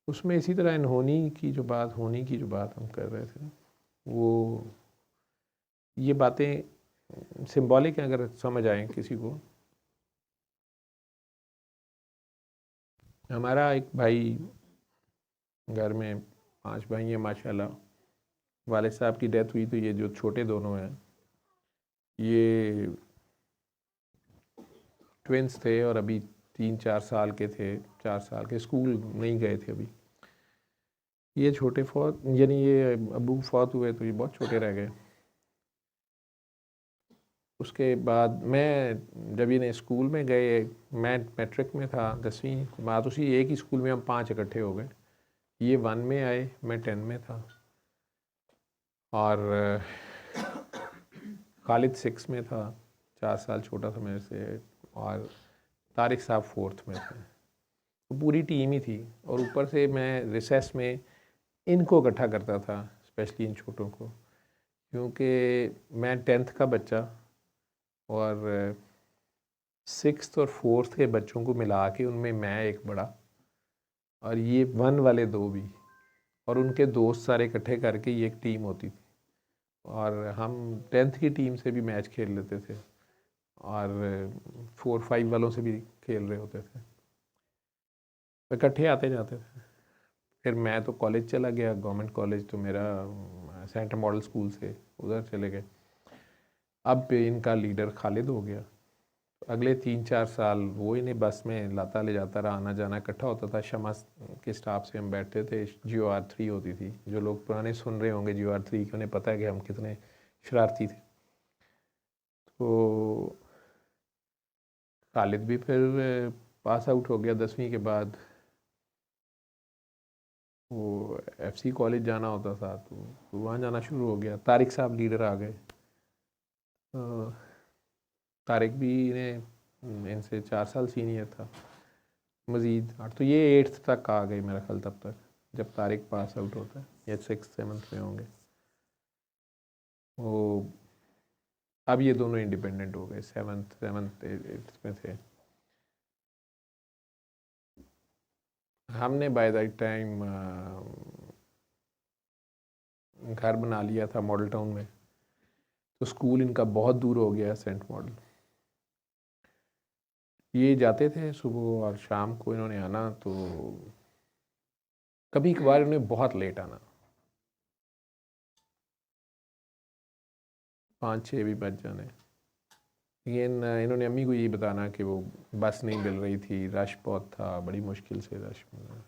उसमें इसी तरह होनी की जो बात हम कर रहे थे, वो ये बातें सिंबॉलिक हैं अगर समझ आए किसी को। हमारा एक भाई, घर में 5 भाई हैं माशाल्लाह। वालिद साहब की डेथ हुई तो ये जो छोटे दोनों हैं ये ट्विंस थे और अभी 3-4 साल के थे, 4 साल के, स्कूल नहीं गए थे अभी। ये छोटे फौत यानी ये अबू फौत हुए तो ये बहुत छोटे रह गए। उसके बाद मैं जब इन्हें स्कूल में गए, मैं मैट्रिक में था 10वीं बात, उसी एक ही स्कूल में हम 5 इकट्ठे हो गए। ये 1 में आए, मैं 10 में था, और खालिद 6 में था, 4 साल छोटा था मेरे से, और तारिक साहब 4th में थे। तो पूरी टीम ही थी, और ऊपर से मैं रिसेस में इनको इकट्ठा करता था, स्पेशली इन छोटों को, क्योंकि मैं 10th का बच्चा और 6th और 4th के बच्चों को मिला के उनमें मैं एक बड़ा, और ये 1 वाले 2 भी, और उनके दोस्त सारे इकट्ठे करके ये एक टीम होती थी। और हम 10th की टीम से भी मैच खेल लेते थे, और 4-5 वालों से भी खेल रहे होते थे, इकट्ठे आते जाते थे। फिर मैं तो कॉलेज चला गया, गवर्नमेंट कॉलेज, तो मेरा सेंट मॉडल स्कूल से उधर चले गए। अब इनका लीडर खालिद हो गया। अगले 3-4 साल वो इन्हें बस में लाता ले जाता रहा, आना जाना इकट्ठा होता था। शमा के स्टाफ से हम बैठते थे, GOR3 होती थी, जो लोग पुराने सुन रहे होंगे GOR3 की उन्हें पता है कि हम कितने शरारती थे। तो खालिद भी फिर पास आउट हो गया 10वीं के बाद। वो FC कॉलेज जाना होता था तो वहाँ जाना शुरू हो गया। तारिक साहब लीडर आ गए। तारिक भी इन्हें इनसे 4 साल सीनियर था मज़ीद, और तो ये 8th तक आ गए मेरा ख्याल तब तक, जब तारिक पास आउट होता है, या 6th-7th में होंगे वो। अब ये दोनों इंडिपेंडेंट हो गए, 7th 8th में थे। हमने बाय दैट टाइम घर बना लिया था मॉडल टाउन में, तो स्कूल इनका बहुत दूर हो गया, सेंट मॉडल। ये जाते थे सुबह और शाम को इन्होंने आना, तो कभी कभार इन्हें बहुत लेट आना, 5-6 भी बज जाने। लेकिन इन्होंने अम्मी को ये बताना कि वो बस नहीं मिल रही थी, रश बहुत था, बड़ी मुश्किल से रश मिला।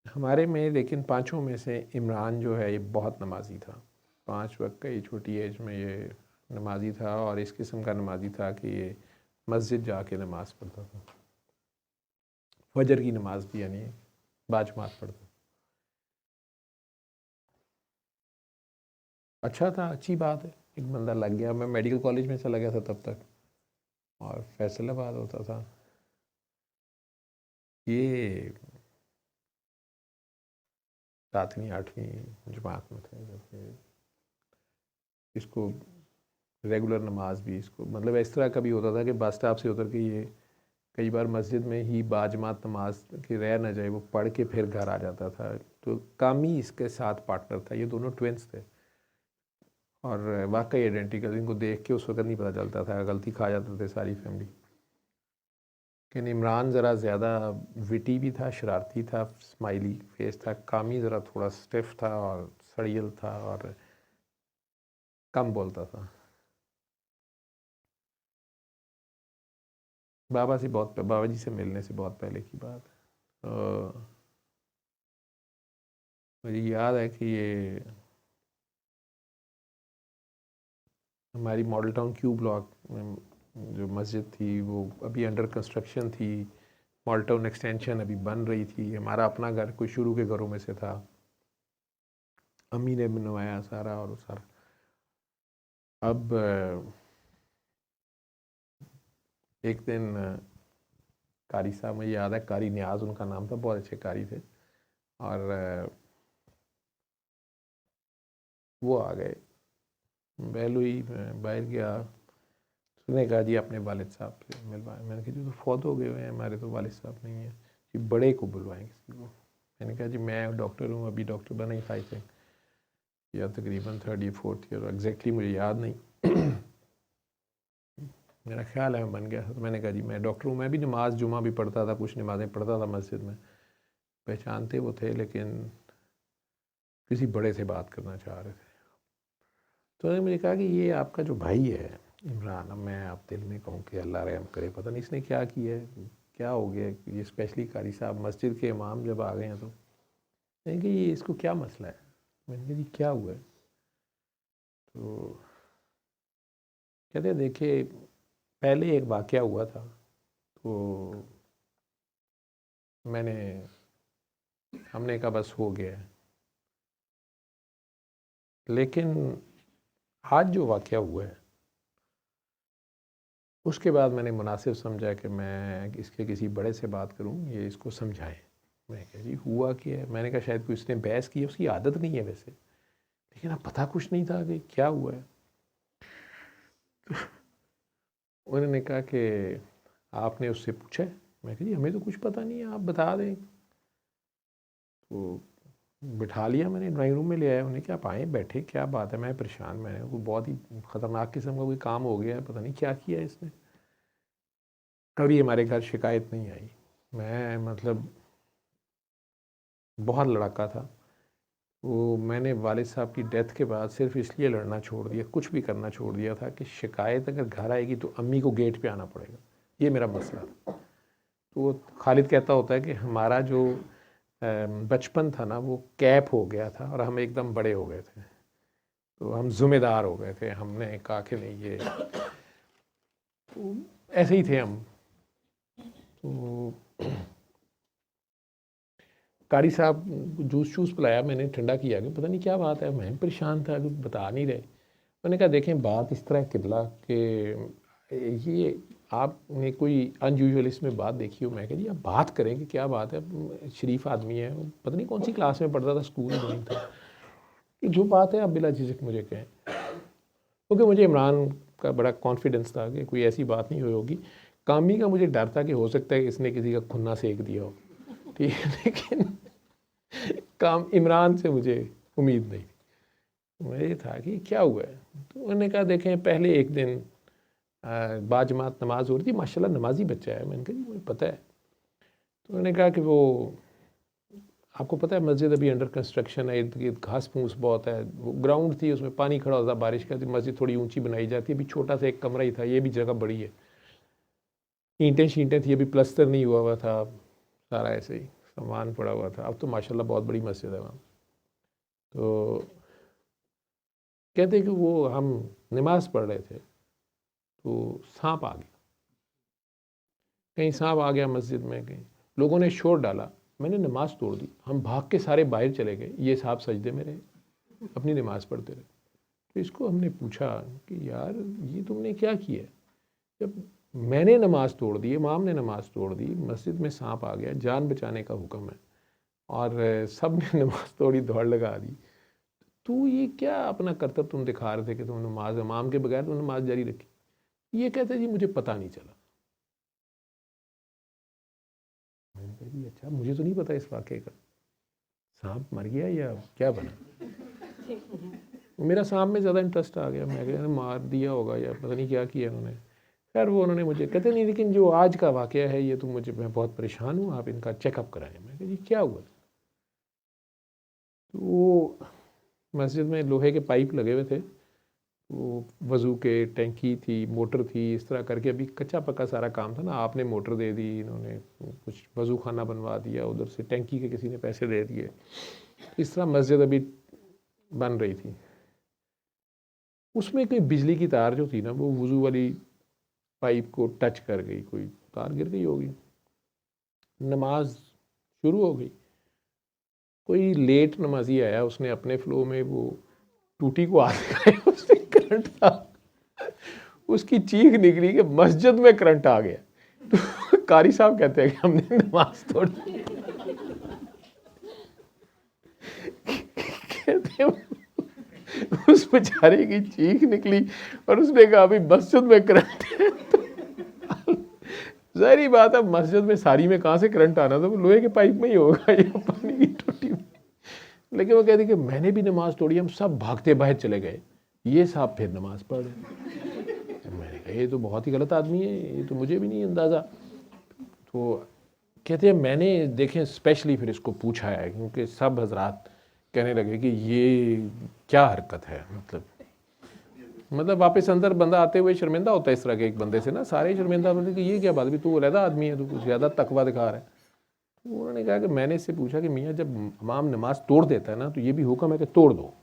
हमारे में लेकिन 5 में से इमरान जो है ये बहुत नमाजी था। 5 वक्त का, ये छोटी एज में ये नमाजी था, और इस किस्म का नमाजी था कि ये मस्जिद जाके नमाज पढ़ता था, फजर की नमाज भी, यानी बाजमात पढ़ता। अच्छा था, अच्छी बात है, एक बंदा लग गया। मैं मेडिकल कॉलेज में चला गया था तब तक, और फैसलाबाद होता था। ये 7वीं 8वीं जमात में थे जब इसको रेगुलर नमाज भी, इसको मतलब इस तरह कभी होता था कि बस स्टॉप से उतर के ये कई बार मस्जिद में ही बाजमात नमाज की रह ना जाए, वो पढ़ के फिर घर आ जाता था। तो कामी इसके साथ पार्टनर था, ये दोनों ट्विंस थे, और वाकई आइडेंटिकल। इनको देख के उस वक्त नहीं पता चलता था, गलती खा जाते थे सारी फैमिली। लेकिन इमरान ज़रा ज़्यादा विटी भी था, शरारती था, स्माइली फेस था। कामी ज़रा थोड़ा स्टिफ था और सड़ियल था, और कम बोलता था। बाबा जी से मिलने से बहुत पहले की बात है। मुझे याद है कि ये हमारी मॉडल टाउन क्यू ब्लॉक में जो मस्जिद थी वो अभी अंडर कंस्ट्रक्शन थी। मॉडल टाउन एक्सटेंशन अभी बन रही थी। हमारा अपना घर कोई शुरू के घरों में से था, अम्मी ने बनवाया सारा, और सारा। अब एक दिन कारी साहब, मुझे याद है, कारी न्याज उनका नाम था, बहुत अच्छे कारी थे, और वो आ गए। बैल हुई, मैं बाहर गया, उसने कहा जी अपने वालिद साहब से मिलवाएं। मैंने कहा जी तो फौत हो गए हुए हैं, हमारे तो वालिद साहब नहीं हैं जी, बड़े को बुलवाएं किसी को। मैंने कहा जी मैं डॉक्टर हूँ, अभी डॉक्टर बना ही था आई थिंक, या तकरीबन 3rd या 4th ईयर, एग्जैक्टली मुझे याद नहीं। मेरा ख्याल है मैं बन गया। तो मैंने कहा जी मैं डॉक्टर हूँ, मैं भी नमाज जुमा भी पढ़ता था, कुछ नमाज़ें पढ़ता था मस्जिद में, पहचानते वो थे, लेकिन किसी बड़े से बात करना चाह रहे थे। तो उन्होंने मुझे कहा कि ये आपका जो भाई है इमरान, अब मैं आप दिल में कहूँ कि अल्लाह रहम करे, पता नहीं इसने क्या किया है, क्या हो गया ये, स्पेशली कारी साहब मस्जिद के इमाम जब आ गए हैं तो मैंने कहा ये इसको क्या मसला है। मैंने कहा जी क्या हुआ है। तो कहते देखिए पहले एक वाक़या हुआ था, तो हमने कहा बस हो गया है, लेकिन आज जो वाक़या हुआ है उसके बाद मैंने मुनासिब समझा कि मैं इसके किसी बड़े से बात करूं, ये इसको समझाएं। मैं कहा जी हुआ क्या है। मैंने कहा शायद कोई इसने बहस की है, उसकी आदत नहीं है वैसे, लेकिन अब पता कुछ नहीं था कि क्या हुआ है। उन्होंने कहा कि आपने उससे पूछा है। मैं कहा जी हमें तो कुछ पता नहीं है, आप बता दें। तो बिठा लिया मैंने, ड्राइंग रूम में ले आया, उन्हें क्या आप आए बैठे, क्या बात है। मैं परेशान, मैंने कोई बहुत ही ख़तरनाक किस्म का कोई काम हो गया है, पता नहीं क्या किया है इसने। कभी हमारे घर शिकायत नहीं आई। मैं मतलब बहुत लड़ाका था वो, मैंने वालिद साहब की डेथ के बाद सिर्फ इसलिए लड़ना छोड़ दिया, कुछ भी करना छोड़ दिया था कि शिकायत अगर घर आएगी तो अम्मी को गेट पे आना पड़ेगा, ये मेरा मसला था। तो खालिद कहता होता है कि हमारा जो बचपन था ना वो कैप हो गया था और हम एकदम बड़े हो गए थे, तो हम ज़िम्मेदार हो गए थे। हमने कहा कि नहीं ये, तो ऐसे ही थे हम। तो कारी साहब जूस चूस पिलाया मैंने, ठंडा किया कि पता नहीं क्या बात है, मैं परेशान था, कुछ बता नहीं रहे। मैंने कहा देखें बात इस तरह किबला कि ये आपने कोई अनयूजुअल इसमें बात देखी हो। मैं कहा जी आप बात करें कि क्या बात है, शरीफ आदमी है, पता नहीं कौन सी क्लास में पढ़ता था, स्कूल में नहीं था, कि जो बात है आप बिला झिझक मुझे कहें। क्योंकि मुझे इमरान का बड़ा कॉन्फिडेंस था कि कोई ऐसी बात नहीं हुई होगी। कामी का मुझे डर था कि हो सकता है इसने किसी का खुन्ना सेक दिया हो, ठीक है, लेकिन काम इमरान से मुझे उम्मीद नहीं थी। मुझे ये था कि क्या हुआ है। तो उन्होंने कहा देखें पहले एक दिन बाजमात नमाज हो रही थी, माशाल्लाह नमाजी बच्चा है। मैंने कहा जी मुझे पता है। तो उन्होंने कहा कि वो आपको पता है मस्जिद अभी अंडर कंस्ट्रक्शन है, इर्द गिर्द घास फूस बहुत है, वो ग्राउंड थी उसमें पानी खड़ा होता बारिश का, मस्जिद थोड़ी ऊंची बनाई जाती है, अभी छोटा सा एक कमरा ही था, ये भी जगह बड़ी है, ईंटें शींटें थी, अभी प्लस्तर नहीं हुआ हुआ था, सारा ऐसे ही सामान पड़ा हुआ था। अब तो माशाल्लाह बहुत बड़ी मस्जिद है वहाँ। तो कहते कि वो हम नमाज पढ़ रहे थे तो सांप आ गया, कहीं सांप आ गया मस्जिद में, कहीं लोगों ने शोर डाला, मैंने नमाज तोड़ दी, हम भाग के सारे बाहर चले गए, ये साहब सजदे में रहे, अपनी नमाज पढ़ते रहे। तो इसको हमने पूछा कि यार ये तुमने क्या किया। जब मैंने नमाज तोड़ दी, इमाम ने नमाज तोड़ दी, मस्जिद में सांप आ गया, जान बचाने का हुक्म है, और सब ने नमाज तोड़ी, दौड़ लगा दी, तो ये क्या अपना कर्तव्य तुम दिखा रहे थे कि तुम नमाज इमाम के बगैर तुम नमाज जारी रखी। ये कहते जी मुझे पता नहीं चला। मैंने कहा जी अच्छा, मुझे तो नहीं पता इस वाक़े का, सांप मर गया या क्या बना। मेरा सांप में ज़्यादा इंटरेस्ट आ गया, मैं कहा मार दिया होगा या पता नहीं क्या किया उन्होंने। खैर वो उन्होंने मुझे कहते नहीं, लेकिन जो आज का वाक़या है ये तो मुझे, मैं बहुत परेशान हूँ, आप इनका चेकअप कराएं। मैं कहा जी क्या हुआ। तो वो मस्जिद में लोहे के पाइप लगे हुए थे, वो वज़ू के टैंकी थी, मोटर थी, इस तरह करके अभी कच्चा पक्का सारा काम था ना। आपने मोटर दे दी, इन्होंने कुछ वज़ू खाना बनवा दिया, उधर से टैंकी के किसी ने पैसे दे दिए, इस तरह मस्जिद अभी बन रही थी। उसमें कोई बिजली की तार जो थी ना वो वज़ू वाली पाइप को टच कर गई, कोई तार गिर गई होगी, नमाज शुरू हो गई। कोई लेट नमाजी आया, उसने अपने फ्लो में वो टूटी को हाथ लगाया, उससे करंट था, उसकी चीख निकली कि मस्जिद में करंट आ गया। तो कारी साहब कहते हैं कि हमने नमाज तोड़ दी। कहते उस बेचारे की चीख निकली और उसने कहा अभी मस्जिद में करंट है। ज़ाहिर बात है मस्जिद में सारी में कहाँ से करंट आना था, वो लोहे के पाइप में ही होगा या पानी की टोटी में। लेकिन वो कहती कि मैंने भी नमाज़ तोड़ी, हम सब भागते बाहर चले गए, ये साहब फिर नमाज़ पढ़ रहे। मैंने कहा ये तो बहुत ही गलत आदमी है, ये तो मुझे भी नहीं अंदाज़ा। तो कहते हैं मैंने देखें स्पेशली फिर इसको पूछा है, क्योंकि सब हजरात कहने लगे कि ये क्या हरकत है, मतलब वापस अंदर बंदा आते हुए शर्मिंदा होता है इस तरह के एक बंदे से ना, सारे शर्मिंदा बोलते कि ये क्या बात भी, तू अलहदा आदमी है, तू कुछ ज़्यादा तकवा दिखा रहा है। तो उन्होंने कहा कि मैंने इससे पूछा कि मियाँ जब इमाम नमाज तोड़ देता है ना तो ये भी हुक्म है कि तोड़ दो,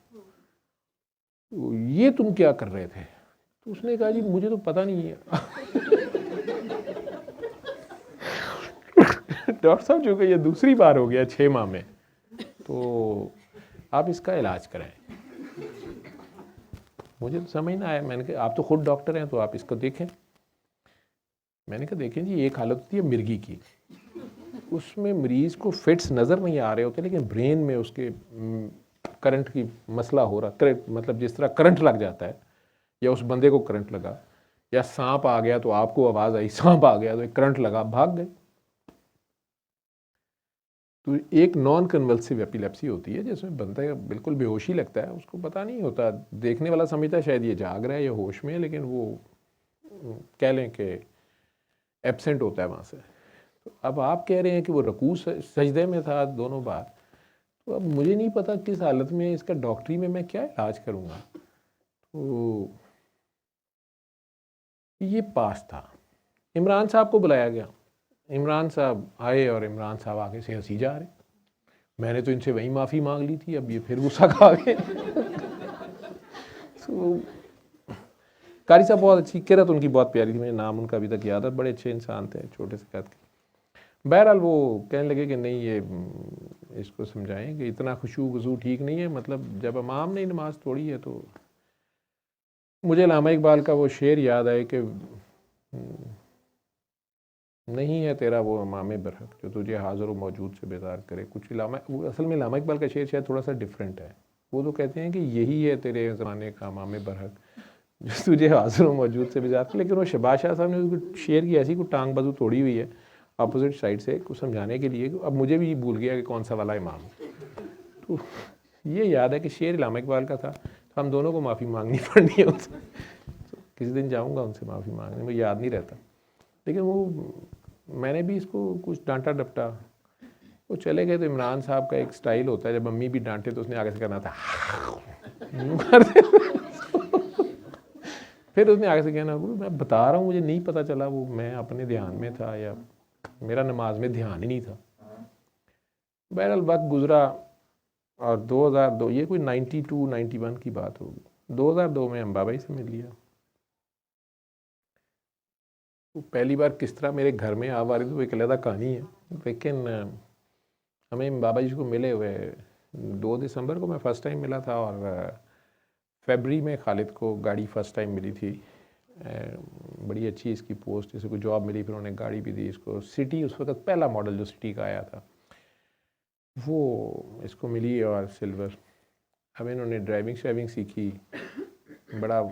तो ये तुम क्या कर रहे थे? तो उसने कहा जी मुझे तो पता नहीं है। डॉक्टर साहब चूँकि ये दूसरी बार हो गया 6 माह में, तो आप इसका इलाज कराएं। मुझे तो समझ ना आया, मैंने कहा आप तो खुद डॉक्टर हैं तो आप इसको देखें। मैंने कहा देखें जी एक हालत होती है मिर्गी की, उसमें मरीज़ को फिट्स नज़र नहीं आ रहे होते लेकिन ब्रेन में उसके करंट की मसला हो रहा, करंट मतलब जिस तरह करंट लग जाता है या उस बंदे को करंट लगा, या सांप आ गया तो आपको आवाज़ आई सांप आ गया तो एक करंट लगा, भाग गए। तो एक नॉन कन्वल्सिव एपिलेप्सी होती है जिसमें बंदा बिल्कुल बेहोशी लगता है, उसको पता नहीं होता, देखने वाला समझता है शायद ये जाग रहा है या होश में है, लेकिन वो कह लें कि एब्सेंट होता है वहाँ से। तो अब आप कह रहे हैं कि वो रकू सजदे में था दोनों बार, तो अब मुझे नहीं पता किस हालत में इसका डॉक्टरी में मैं क्या इलाज करूँगा। तो ये पास था, इमरान साहब को बुलाया गया, इमरान साहब आए और इमरान साहब आगे से हंसी जा रहे। मैंने तो इनसे वही माफ़ी मांग ली थी, अब ये फिर गुस्सा खा गए। तो कारी साहब बहुत अच्छी, किरत उनकी बहुत प्यारी थी, मुझे नाम उनका अभी तक याद है, बड़े अच्छे इंसान थे, छोटे से कद के। बहरहाल वो कहने लगे कि नहीं ये इसको समझाएं कि इतना खुशू वजू ठीक नहीं है, मतलब जब इमाम ने नमाज तोड़ी है। तो मुझे अल्लामा इकबाल का वो शेर याद आए कि नहीं है तेरा वो इमाम बरहक जो तुझे हाज़िर व मौजूद से बेदार करे। कुछ असल में अल्लामा इकबाल का शेर शायद थोड़ा सा डिफरेंट है, वो तो कहते हैं कि यही है तेरे ज़माने का इमाम बरहक जो तुझे हाज़िर व मौजूद से बेदार करे। लेकिन वो शहबाज शाह साहब ने उसको शेर की ऐसी कुछ टांग बाजू तोड़ी हुई है अपोजिट साइड से कुछ समझाने के लिए, अब मुझे भी भूल गया कि कौन सा वाला इमाम। तो ये याद है कि शेर अल्लामा इकबाल का था, तो हम दोनों को माफ़ी मांगनी पड़नी है उनसे। तो किसी दिन जाऊँगा उनसे माफ़ी मांगने, मुझे याद नहीं रहता। लेकिन वो मैंने भी इसको कुछ डांटा डपटा, वो चले गए। तो इमरान साहब का एक स्टाइल होता है, जब मम्मी भी डांटे तो उसने आगे से करना था फिर उसने आगे से कहना मैं बता रहा हूँ मुझे नहीं पता चला, वो मैं अपने ध्यान में था या मेरा नमाज में ध्यान ही नहीं था। बहरहाल वक्त गुजरा और 2002, ये कोई 92-91 की बात होगी, 2002 में हम बाबा जी से मिल लिया। तो पहली बार किस तरह मेरे घर में आ रही, तो एक अलग कहानी है। लेकिन हमें बाबा जी को मिले हुए 2 दिसंबर को मैं फ़र्स्ट टाइम मिला था, और फरवरी में खालिद को गाड़ी फ़र्स्ट टाइम मिली थी। बड़ी अच्छी इसकी पोस्ट, जैसे कोई जॉब मिली, फिर उन्होंने गाड़ी भी दी इसको। सिटी उस वक्त पहला मॉडल जो सिटी का आया था वो इसको मिली, और सिल्वर। अब इन्होंने ड्राइविंग शाइविंग सीखी। बड़ा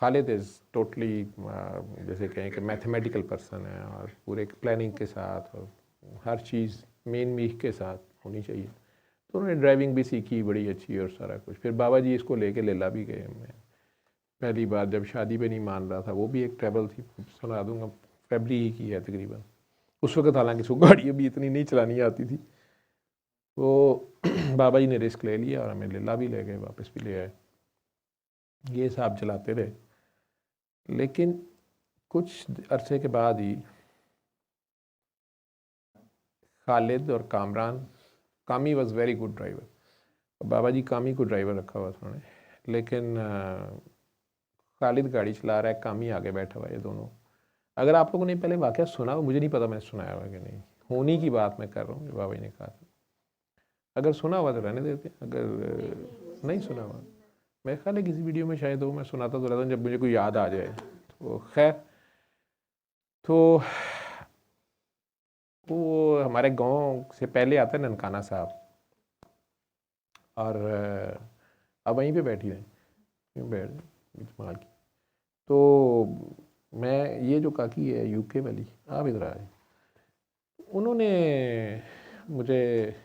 खालिद इज़ टोटली जैसे कहें कि मैथमेटिकल पर्सन है, और पूरे प्लानिंग के साथ और हर चीज़ मेन मीख के साथ होनी चाहिए। तो उन्होंने ड्राइविंग भी सीखी बड़ी अच्छी और सारा कुछ। फिर बाबा जी इसको लेके लेला भी गए। मैं पहली बार जब शादी पे नहीं मान रहा था, वो भी एक ट्रैवल थी, सुना दूंगा, फरवरी ही की है तकरीबन। उस वक्त हालांकि उसको गाड़ी अभी इतनी नहीं चलानी आती थी। तो बाबा जी ने रिस्क ले लिया और हमें लेला भी ले गए, वापस भी ले आए। ये साहब चलाते रहे, लेकिन कुछ अरसे के बाद ही खालिद और कामरान, कामी वॉज वेरी गुड ड्राइवर, बाबा जी कामी को ड्राइवर रखा हुआ था उन्होंने, लेकिन खालिद गाड़ी चला रहा है, कामी आगे बैठा हुआ है, ये दोनों। अगर आप लोगों ने पहले वाक़या सुना हो, मुझे नहीं पता मैंने सुनाया हुआ कि नहीं, होनी की बात मैं कर रहा हूँ जो बाबा जी ने कहा था। अगर सुना हुआ तो रहने देते, अगर नहीं सुना हुआ मेरे ख्याल है किसी वीडियो में शायद हो, मैं सुनाता तो रहता हूँ जब मुझे कोई याद आ जाए। तो खैर, तो वो हमारे गांव से पहले आता है ननकाना साहब, और अब वहीं पे बैठी रहे। बैठ जाओ इस्तेमाल की। तो मैं ये जो काकी है यूके वाली, आप इधर आए, उन्होंने मुझे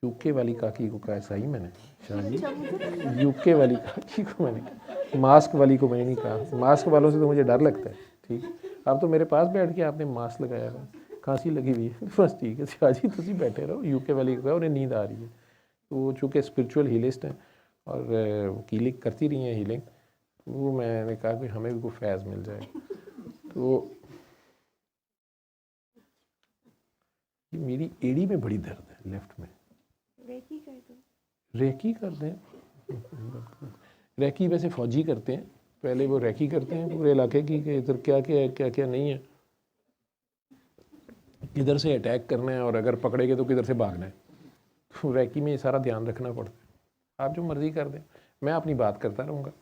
यूके वाली काकी को कहा, सही मैंने शाह जी यूके वाली काकी को मैंने, मास्क वाली को मैंने नहीं कहा। मास्क वालों से तो मुझे डर लगता है। ठीक, आप तो मेरे पास बैठ के आपने मास्क लगाया हुआ, खांसी लगी हुई है, बस ठीक है शाह जी तुम बैठे रहो। यूके वाली को कहा, उन्हें नींद आ रही है। तो वो चूँकि स्पिरिचुअल हीलिस्ट हैं और हीलिंग करती रही हैं हीलिंग, वो मैंने कहा कि हमें भी कोई फैज़ मिल जाए। तो मेरी एड़ी में बड़ी दर्द है लेफ्ट में, रेकी कर दो। रेकी कर दें, रेकी वैसे फौजी करते हैं, पहले वो रेकी करते हैं पूरे इलाके की कि इधर क्या क्या है क्या क्या नहीं है, किधर से अटैक करना है और अगर पकड़ेंगे तो किधर से भागना है। तो रेकी में ये सारा ध्यान रखना पड़ता है। आप जो मर्ज़ी कर दें, मैं अपनी बात करता रहूँगा,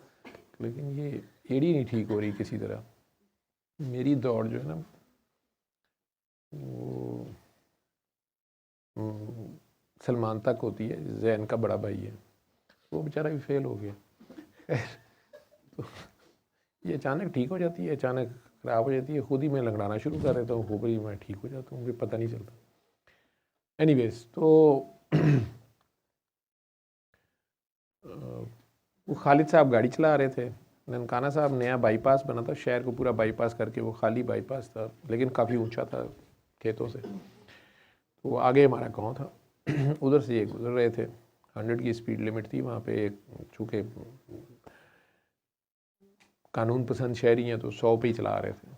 लेकिन ये एड़ी नहीं ठीक हो रही किसी तरह। मेरी दौड़ जो है ना वो सलमान तक होती है, जैन का बड़ा भाई है, वो बेचारा भी फेल हो गया। तो ये अचानक ठीक हो जाती है, अचानक ख़राब हो जाती है, खुद ही मैं लंगड़ाना शुरू कर देता हूँ, हो भाई मैं ठीक हो जाता हूँ, मुझे पता नहीं चलता। एनीवेज, तो वो खालिद साहब गाड़ी चला रहे थे, ननकाना साहब नया बाईपास बना था, शहर को पूरा बाईपास करके, वो खाली बाईपास था लेकिन काफ़ी ऊंचा था खेतों से। तो आगे हमारा गांव था, उधर से ये गुजर रहे थे, 100 की स्पीड लिमिट थी वहाँ पे, चूँकि कानून पसंद शहरी हैं तो 100 पे ही चला रहे थे।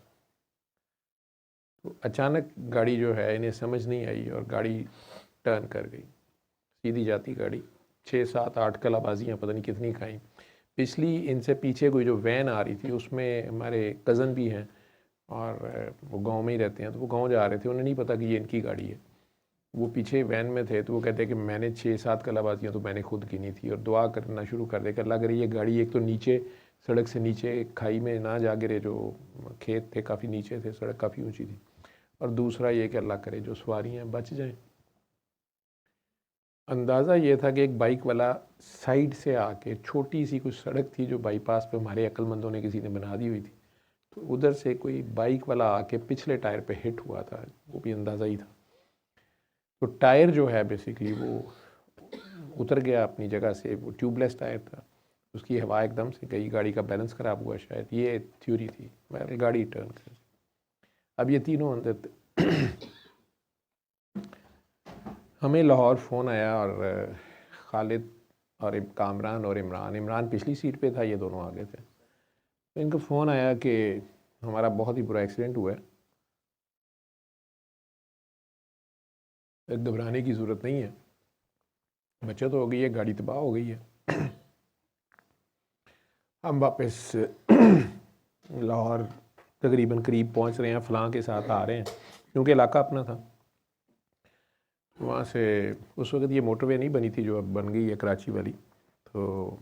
तो अचानक गाड़ी जो है इन्हें समझ नहीं आई और गाड़ी टर्न कर गई, सीधी जाती गाड़ी, 6 7 8 कलाबाजियाँ पता नहीं कितनी खाई। पिछली इनसे पीछे कोई जो वैन आ रही थी उसमें हमारे कज़न भी हैं और वो गांव में ही रहते हैं, तो वो गांव जा रहे थे, उन्हें नहीं पता कि ये इनकी गाड़ी है। वो पीछे वैन में थे, तो वो कहते हैं कि मैंने 6 7 कलाबाजियाँ तो मैंने खुद गिनी थी, और दुआ करना शुरू कर दे कि अल्लाह करे ये गाड़ी एक तो नीचे सड़क से नीचे खाई में ना जा गिरे, जो खेत थे काफ़ी नीचे थे, सड़क काफ़ी ऊंची थी, और दूसरा ये कि अल्लाह करे जो सवारियाँ बच जाएं। अंदाज़ा ये था कि एक बाइक वाला साइड से आके, छोटी सी कुछ सड़क थी जो बाईपास पे हमारे अक्लमंदों ने किसी ने बना दी हुई थी, तो उधर से कोई बाइक वाला आके पिछले टायर पे हिट हुआ था, वो भी अंदाज़ा ही था। तो टायर जो है बेसिकली वो उतर गया अपनी जगह से, वो ट्यूबलेस टायर था, उसकी हवा एकदम से गई, गाड़ी का बैलेंस ख़राब हुआ शायद, ये थ्योरी थी। मैं गाड़ी टर्न कर, अब ये तीनों अंदर हमें लाहौर फ़ोन आया, और खालिद और कामरान और इमरान पिछली सीट पे था, ये दोनों आगे थे। तो इनको फ़ोन आया कि हमारा बहुत ही बुरा एक्सीडेंट हुआ है, घबराने की ज़रूरत नहीं है, बचत हो गई है, गाड़ी तबाह हो गई है, हम वापस लाहौर तकरीबन करीब पहुंच रहे हैं, फ़लाँ के साथ आ रहे हैं, क्योंकि इलाका अपना था। वहाँ से उस वक्त ये मोटरवे नहीं बनी थी जो अब बन गई है कराची वाली, तो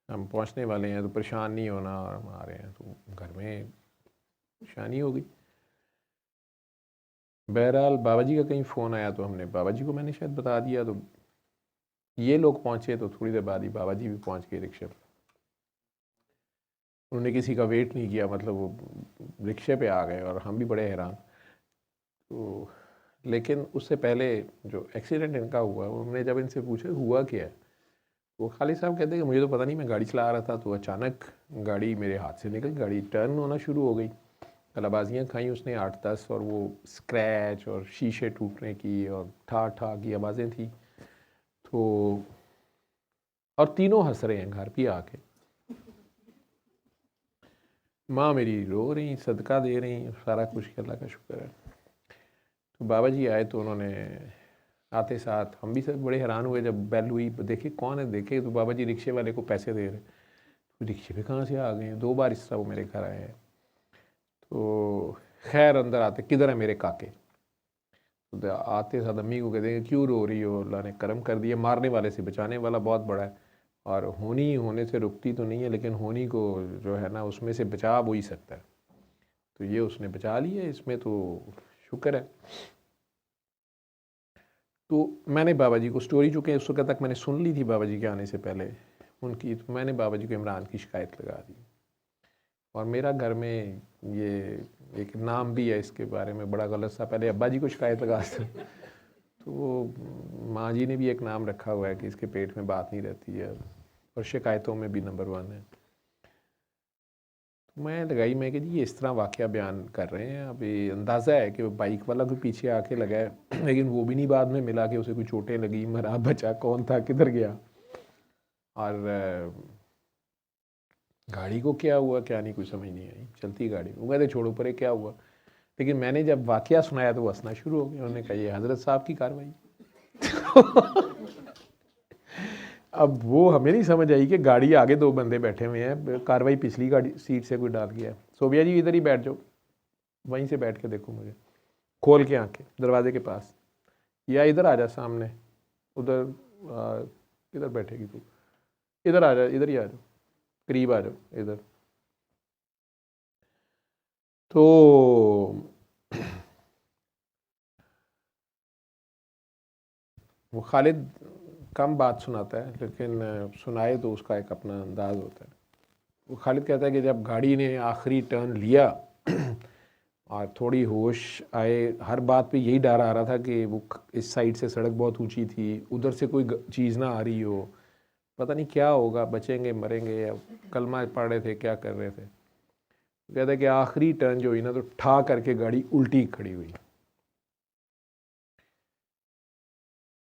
हम पहुँचने वाले हैं, तो परेशान नहीं होना, और हम आ रहे हैं, तो घर में परेशानी हो गई। बहरहाल बाबा जी का कहीं फ़ोन आया, तो हमने बाबा जी को मैंने शायद बता दिया, तो ये लोग पहुँचे, तो थोड़ी देर बाद ही बाबा जी भी पहुँच गए रिक्शे पर। उन्होंने किसी का वेट नहीं किया, मतलब वो रिक्शे पे आ गए, और हम भी बड़े हैरान। तो लेकिन उससे पहले जो एक्सीडेंट इनका हुआ, उन्होंने जब इनसे पूछा हुआ क्या है, वो खालिद साहब कहते हैं कि मुझे तो पता नहीं, मैं गाड़ी चला रहा था, तो अचानक गाड़ी मेरे हाथ से निकल, गाड़ी टर्न होना शुरू हो गई, कलाबाजियाँ खाई उसने 8 10, और वो स्क्रैच और शीशे टूटने की और ठा ठा की आवाज़ें थी। तो और तीनों हंस रहे हैं घर पे आके, माँ मेरी रो रही, सदका दे रही, सारा कुछ अल्लाह का शुक्र है। तो बाबा जी आए, तो उन्होंने आते साथ हम भी सब बड़े हैरान हुए जब बेल हुई, देखे कौन है, देखे तो बाबा जी रिक्शे वाले को पैसे दे रहे। तो रिक्शे पे कहाँ से आ गए हैं, 2 बार इस तरह वो मेरे घर आए हैं। तो खैर अंदर आते, किधर है मेरे काके, तो आते साथ अम्मी को कहते हैं क्यों रो रही हो, अल्लाह ने करम कर दिया, मारने वाले से बचाने वाला बहुत बड़ा है, और होनी होने से रुकती तो नहीं है, लेकिन होनी को जो है ना उसमें से बचा वो ही सकता है, तो ये उसने बचा लिया, इसमें तो शुक्र है। तो मैंने बाबा जी को स्टोरी, चूँकि उस वक्त तक मैंने सुन ली थी बाबा जी के आने से पहले, उनकी, तो मैंने बाबा जी को इमरान की शिकायत लगा दी। और मेरा घर में ये एक नाम भी है इसके बारे में बड़ा गलत सा, पहले अब्बा जी को शिकायत लगा दी, तो वो माँ जी ने भी एक नाम रखा हुआ है कि इसके पेट में बात नहीं रहती है, और शिकायतों में भी नंबर 1 है। तो मैं लगाई, मैं कि जी इस तरह वाक़या बयान कर रहे हैं, अभी अंदाज़ा है कि वो बाइक वाला तो पीछे आके लगा है, लेकिन वो भी नहीं बाद में मिला कि उसे कोई चोटें लगी, मरा बचा, कौन था, किधर गया, और गाड़ी को क्या हुआ क्या नहीं कुछ समझ नहीं आई, चलती गाड़ी। वो कहते छोड़ो परे क्या हुआ, लेकिन मैंने जब वाक़या सुनाया तो वो हंसना शुरू हो गया। उन्होंने कहा ये हज़रत साहब की कार्रवाई। अब वो हमें नहीं समझ आई कि गाड़ी आगे 2 बंदे बैठे हुए हैं, कार्रवाई पिछली गाड़ी सीट से कोई डाल गया है। सोबिया जी इधर ही बैठ जाओ, वहीं से बैठ के देखो मुझे, खोल के आंखें दरवाजे के पास, या इधर आ जा सामने, उधर किधर बैठेगी तू, इधर आ जा, इधर ही आ जाओ, करीब आ जाओ इधर। तो वो खालिद कम बात सुनाता है, लेकिन सुनाए तो उसका एक अपना अंदाज होता है। वो खालिद कहता है कि जब गाड़ी ने आखिरी टर्न लिया और थोड़ी होश आए, हर बात पे यही डर आ रहा था कि वो इस साइड से सड़क बहुत ऊंची थी, उधर से कोई चीज़ ना आ रही हो, पता नहीं क्या होगा, बचेंगे मरेंगे, या कलमा पढ़ रहे थे, क्या कर रहे थे। कहता है कि आखिरी टर्न जो हुई ना, तो ठा करके गाड़ी उल्टी खड़ी हुई।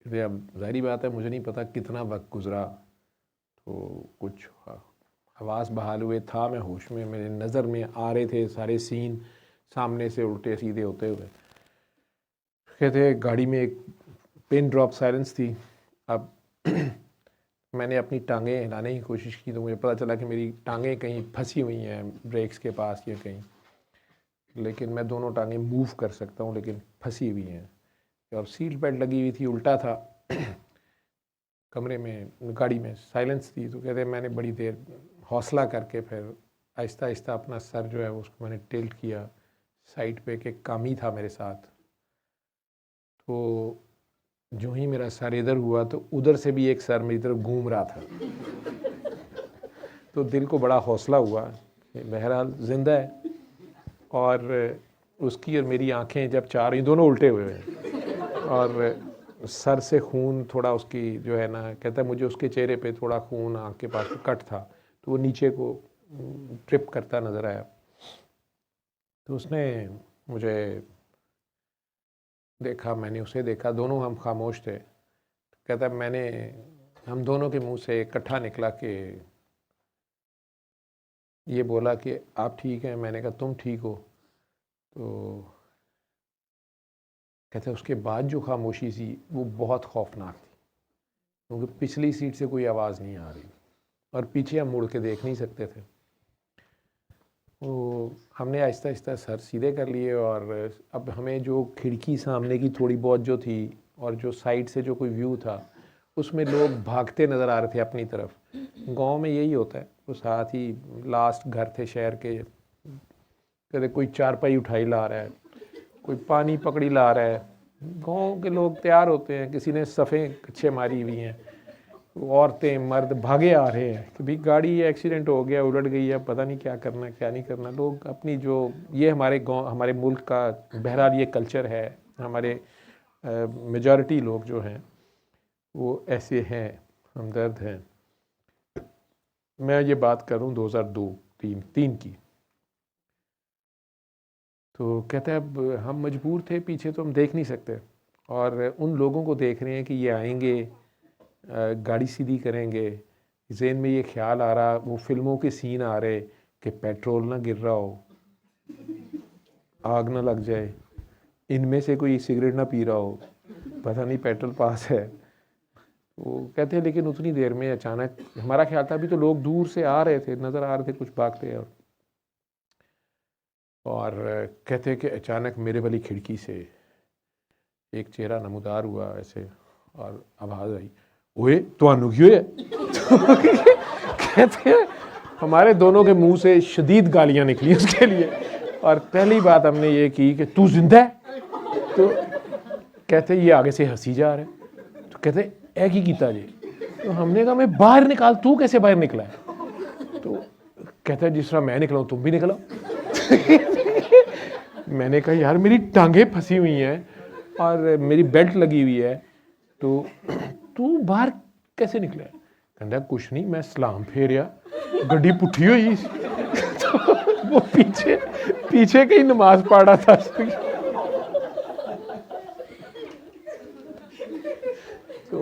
अब ज़ाहिरी बात है, मुझे नहीं पता कितना वक्त गुजरा, तो कुछ हवास बहाल हुए था, मैं होश में, मेरे नज़र में आ रहे थे सारे सीन सामने से उल्टे सीधे होते हुए। कहते गाड़ी में एक पिन ड्रॉप साइलेंस थी। अब मैंने अपनी टांगें हिलाने की कोशिश की, तो मुझे पता चला कि मेरी टांगें कहीं फंसी हुई हैं ब्रेक्स के पास या कहीं, लेकिन मैं दोनों टांगें मूव कर सकता हूँ, लेकिन फंसी हुई हैं। और सीट बेल्ट लगी हुई थी, उल्टा था, कमरे में, गाड़ी में साइलेंस थी। तो कहते मैंने बड़ी देर हौसला करके फिर आहिस्ता आहिस्ता अपना सर जो है उसको मैंने टिल्ट किया साइड पे, कि कामी था मेरे साथ। तो जो ही मेरा सर इधर हुआ, तो उधर से भी एक सर मेरी तरफ घूम रहा था। तो दिल को बड़ा हौसला हुआ कि बहरहाल ज़िंदा है। और उसकी और मेरी आंखें जब चार, ये दोनों उल्टे हुए हैं, और सर से खून थोड़ा उसकी जो है ना, कहता है मुझे उसके चेहरे पे थोड़ा खून आँख के पास कट था, तो वो नीचे को ट्रिप करता नज़र आया। तो उसने मुझे देखा, मैंने उसे देखा, दोनों हम खामोश थे। कहता हम दोनों के मुंह से इकट्ठा निकला कि ये बोला कि आप ठीक हैं। मैंने कहा तुम ठीक हो? तो कहते उसके बाद जो खामोशी थी वो बहुत खौफनाक थी, क्योंकि पिछली सीट से कोई आवाज़ नहीं आ रही और पीछे हम मुड़ के देख नहीं सकते थे। तो हमने आहिस्ता आहिस्ता सर सीधे कर लिए, और अब हमें जो खिड़की सामने की थोड़ी बहुत जो थी और जो साइड से जो कोई व्यू था, उसमें लोग भागते नज़र आ रहे थे अपनी तरफ। गांव में यही होता है। तो साथ ही लास्ट घर थे शहर के, कहते कोई चारपाई उठाई ला रहा है, कोई पानी पकड़ी ला रहा है। गांव के लोग तैयार होते हैं, किसी ने सफ़ें कच्छे मारी हुई हैं, औरतें मर्द भागे आ रहे हैं कि भाई गाड़ी एक्सीडेंट हो गया, उलट गई है, पता नहीं क्या करना क्या नहीं करना। लोग अपनी जो ये हमारे गांव, हमारे मुल्क का बहरहाल ये कल्चर है, हमारे मेजॉरिटी लोग जो हैं वो ऐसे हैं, हमदर्द हैं। मैं ये बात करूं 2002-3 की। तो कहते हैं अब हम मजबूर थे, पीछे तो हम देख नहीं सकते, और उन लोगों को देख रहे हैं कि ये आएंगे, गाड़ी सीधी करेंगे। ज़हन में ये ख्याल आ रहा, वो फिल्मों के सीन आ रहे कि पेट्रोल ना गिर रहा हो, आग ना लग जाए, इनमें से कोई सिगरेट ना पी रहा हो, पता नहीं पेट्रोल पास है। वो कहते हैं लेकिन उतनी देर में अचानक हमारा ख्याल था अभी तो लोग दूर से आ रहे थे, नज़र आ रहे थे कुछ भागते, और कहते हैं कि अचानक मेरे वाली खिड़की से एक चेहरा नमूदार हुआ ऐसे, और आवाज़ आई, ओए तुहानू की होया? कहते हैं हमारे दोनों के मुंह से शदीद गालियां निकली उसके लिए, और पहली बात हमने ये की कि तू जिंदा है? तो कहते ये आगे से हंसी जा रहे। तो कहते ऐ की कीता जी? तो हमने कहा मैं बाहर निकाल, तू कैसे बाहर निकला है? तो कहता है जिस तरह मैं निकला हूँ तुम भी निकलो। मैंने कहा यार मेरी टांगें फंसी हुई हैं और मेरी बेल्ट लगी हुई है, तो तू बाहर कैसे निकला है? कहता कुछ नहीं, मैं सलाम फेरिया, गड्डी पुट्ठी हुई। तो वो पीछे पीछे कहीं नमाज पढ़ रहा था। तो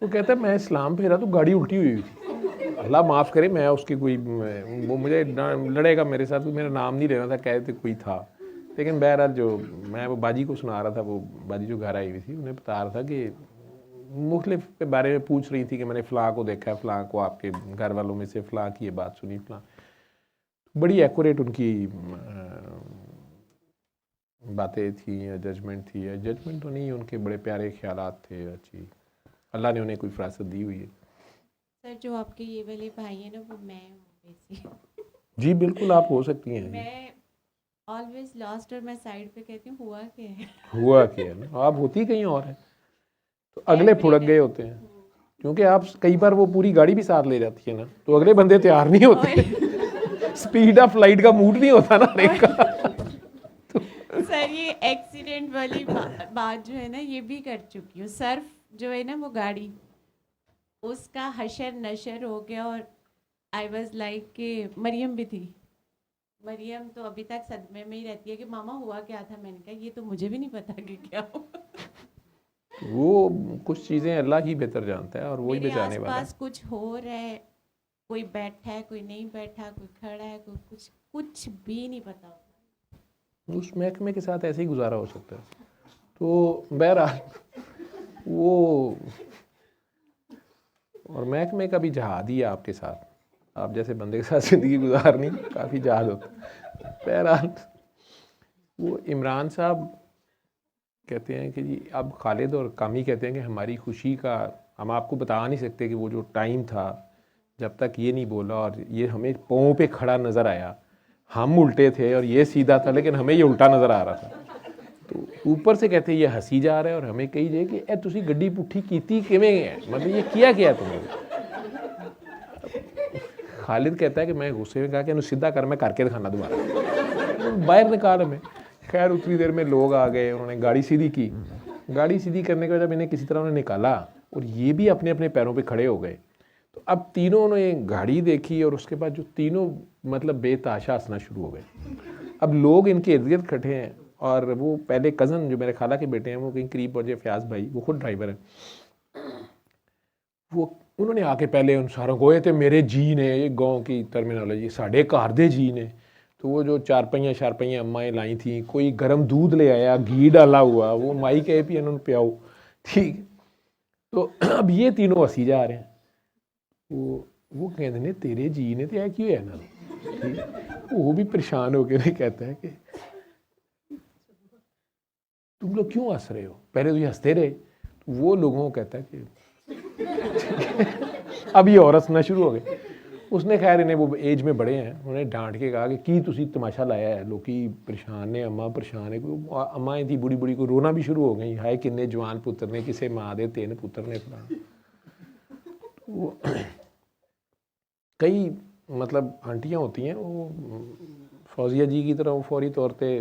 वो कहता है मैं इस्लाम फेरा तो गाड़ी उल्टी हुई थी। अल्लाह माफ़ करे, मैं उसकी कोई, वो मुझे लड़ेगा मेरे साथ, मेरा नाम नहीं लेना था, कहते कोई था। लेकिन बहरहाल जो मैं वो बाजी को सुना रहा था, वो बाजी जो घर आई हुई थी उन्हें बता रहा था कि मुख्तलिफ के बारे में पूछ रही थी कि मैंने फ़लाँ को देखा है, फ़लाँ को आपके घर वालों में से फ़लाँ की ये बात सुनी, फ़लाँ। बड़ी एक्यूरेट उनकी बातें थी या जजमेंट थी, या जजमेंट तो नहीं, उनके बड़े प्यारे ख्यालात थे। अच्छी अल्लाह ने उन्हें कोई फरासत दी हुई है। सर जो आपके ये वाले भाई है ना, वो मैं हूँ बेसिकली। जी बिल्कुल, आप हो सकती हैं। मैं ऑलवेज लास्ट और मैं साइड पे कहती हूँ हुआ क्या है। हुआ क्या है ना, आप होती कहीं और है, तो अगले फुड़क गए होते हैं, क्योंकि आप कई बार वो पूरी गाड़ी भी साथ ले जाती है ना, तो अगले बंदे तैयार नहीं होते। स्पीड ऑफ लाइट का मूड नहीं होता ना हर एक का। सर ये एक्सीडेंट वाली बात जो है ना, ये भी कर चुकी हूँ। सर्फ जो है ना वो गाड़ी, उसका हशर नशर हो गया और आई वॉज लाइक कि मरियम भी थी। मरियम तो अभी तक सदमे में ही रहती है कि मामा हुआ क्या था। मैंने कहा ये तो मुझे भी नहीं पता कि क्या हुआ। वो कुछ चीज़ें अल्लाह ही बेहतर जानता है और वही मेरे बचाने वाला है। आसपास कुछ हो रहा है, कोई बैठा है, कोई नहीं बैठा, कोई खड़ा है, कोई कुछ भी नहीं पता होता। उस महकमे के साथ ऐसे ही गुजारा हो सकता है। तो बहरहाल वो, और महकमे का भी जहाद ही है आपके साथ, आप जैसे बंदे के साथ ज़िंदगी गुजारनी काफ़ी जहाद होता है। बहरहाल वो इमरान साहब कहते हैं कि जी, अब खालिद और कामी कहते हैं कि हमारी खुशी का हम आपको बता नहीं सकते कि वो जो टाइम था जब तक ये नहीं बोला और ये हमें पाँव पे खड़ा नज़र आया, हम उल्टे थे और ये सीधा था, लेकिन हमें ये उल्टा नज़र आ रहा था। तो ऊपर से कहते हैं ये हंसी जा रहा है और हमें कही जाए कि ए तुसी गड्डी पुट्ठी कीती किवें है, मतलब ये किया तुमने। खालिद कहता है कि मैं गुस्से में कहा कि सीधा कर, मैं करके दिखाना दोबारा, बाहर निकाल हमें। खैर उतनी देर में लोग आ गए, उन्होंने गाड़ी सीधी की। गाड़ी सीधी करने के बाद जब इन्हें किसी तरह उन्हें निकाला और ये भी अपने अपने पैरों पे खड़े हो गए, तो अब तीनों ने गाड़ी देखी और उसके बाद जो तीनों मतलब बेताशा हंसना शुरू हो गए। अब लोग इनके इर्द गिर्द खड़े हैं और वो पहले कज़न जो मेरे खाला के बेटे हैं, वो कहीं करीब पहुँचे, फयाज भाई, वो खुद ड्राइवर है, वो उन्होंने आके पहले उन सारों को, ये तो मेरे जी ने, ये गाँव की टर्मिनोलॉजी, साढ़े घर दे जी ने। तो वो जो चारपहियाँ शारपहियाँ अम्माएँ लाई थी, कोई गर्म दूध ले आया, घी डाला हुआ, वो माई कहे भी इन्होंने पियाओ, ठीक। तो अब ये तीनों हंसी जा रहे हैं। वो कहते ने तेरे जी ने तो यह क्यों है ना, ठीक। वो भी परेशान होकर कहता है कि तुम लोग क्यों हंस रहे हो, पहले तो ये हंसते रहे। तो वो लोगों को कहता है कि अब ये और हंसना शुरू हो गए। उसने खैर इन्हें, वो एज में बड़े हैं, उन्हें डांट के कहा कि की तुसी तमाशा लाया है, लोग परेशान ने, अम्मा परेशान है, अम्मा थी बुढ़ी बुढ़ी को रोना भी शुरू हो गई, हाय किन्ने जवान पुत्र ने, किसे माँ दे 3 पुत्र ने फलाना। वो कई मतलब आंटियाँ होती हैं, वो फौजिया जी की तरह वो फौरी तौर पे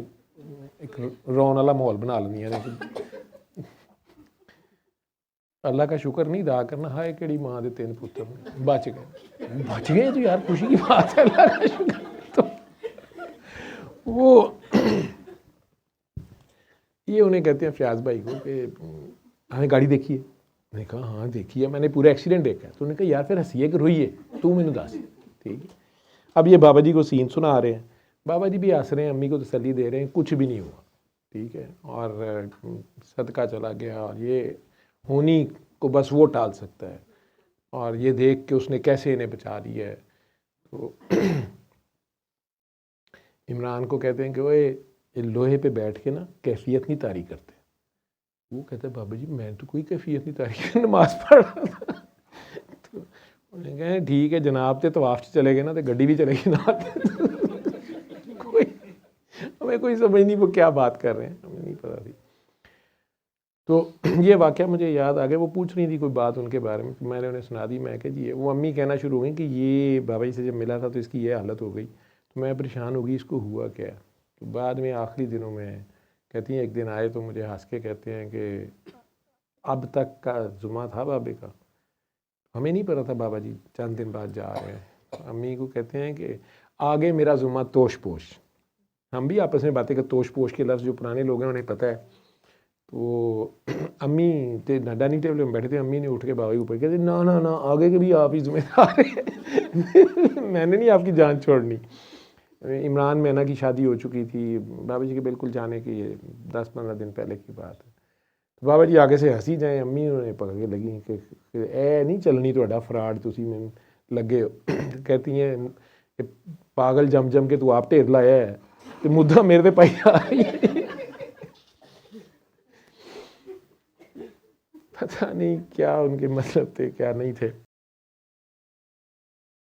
एक रोन वाला माहौल बना लेंदियां ने। अल्लाह का शुक्र नहीं अदा करना, हाय केड़ी माँ दे 3 पुत्र ने, बच गए तो यार खुशी की बात है, अल्लाह का शुक्र। तो वो ये उन्हें कहते हैं फयाज भाई को कि हमें गाड़ी देखी है। मैंने कहा हाँ देखी है, मैंने पूरा एक्सीडेंट देखा है। तो उन्होंने कहा यार फिर हंसीए कि रोइए, तू मैंने दस, ठीक है। अब ये बाबा जी को सीन सुना रहे हैं, बाबा जी भी हंस रहे हैं, अम्मी को तसल्ली दे रहे हैं, कुछ भी नहीं हुआ, ठीक है, और सदका चला गया, और ये होनी को बस वो टाल सकता है, और ये देख के उसने कैसे इन्हें बचा लिया है। तो इमरान को कहते हैं कि वो लोहे पे बैठ के ना कैफियत नहीं तारी करते। वो कहता है बाबा जी मैं तो कोई कैफियत नहीं तारी कर, नमाज पढ़ रहा था। तो उन्हें कहा ठीक है जनाब, तो तवाफ से चले गए ना तो गड्डी भी चलेगी ना। कोई हमें कोई समझ नहीं वो क्या बात कर रहे हैं, हमें नहीं पता थी। तो ये वाक़या मुझे याद आ गया। वो पूछ रही थी कोई बात उनके बारे में, मैंने उन्हें सुना दी। मैं कहा जी, वो अम्मी कहना शुरू हो गई कि ये बाबा जी से जब मिला था तो इसकी ये हालत हो गई। तो मैं परेशान हो गई, इसको हुआ क्या। तो बाद में आखिरी दिनों में कहती हैं, एक दिन आए तो मुझे हंस के कहते हैं कि अब तक का जुमा था बाबे का, हमें नहीं पता था बाबा जी चंद दिन बाद जा रहे हैं। तो अम्मी को कहते हैं कि आगे मेरा जुमा तोश पोश। हम भी आपस में बातें कर, तोश पोश के लफ्ज़ जो पुराने लोग हैं उन्हें पता है। तो अम्मी ते डाइनिंग टेबल में बैठे थे, अम्मी ने उठ के बाबा के ऊपर कहते ना ना ना, आगे के भी आप ही जिम्मेदार हैं मैंने नहीं आपकी जान छोड़नी। इमरान मैना की शादी हो चुकी थी, बाबा जी के बिल्कुल जाने की 10-15 दिन पहले की बात है। तो बाबा जी आगे से हंसी जाए, अम्मी उन्होंने पकड़ के लगी कि ए नहीं चलनी ਤੁਹਾਡਾ ਫਰਾਡ, ਤੁਸੀਂ ਮੈਨੂੰ ਲੱਗੇ ਹੋ। कहती हैं कि पागल जम जम के तू आप ढेर लाया है तो मुद्दा मेरे पे पाई आ रही है। पता नहीं क्या उनके मतलब थे क्या नहीं थे।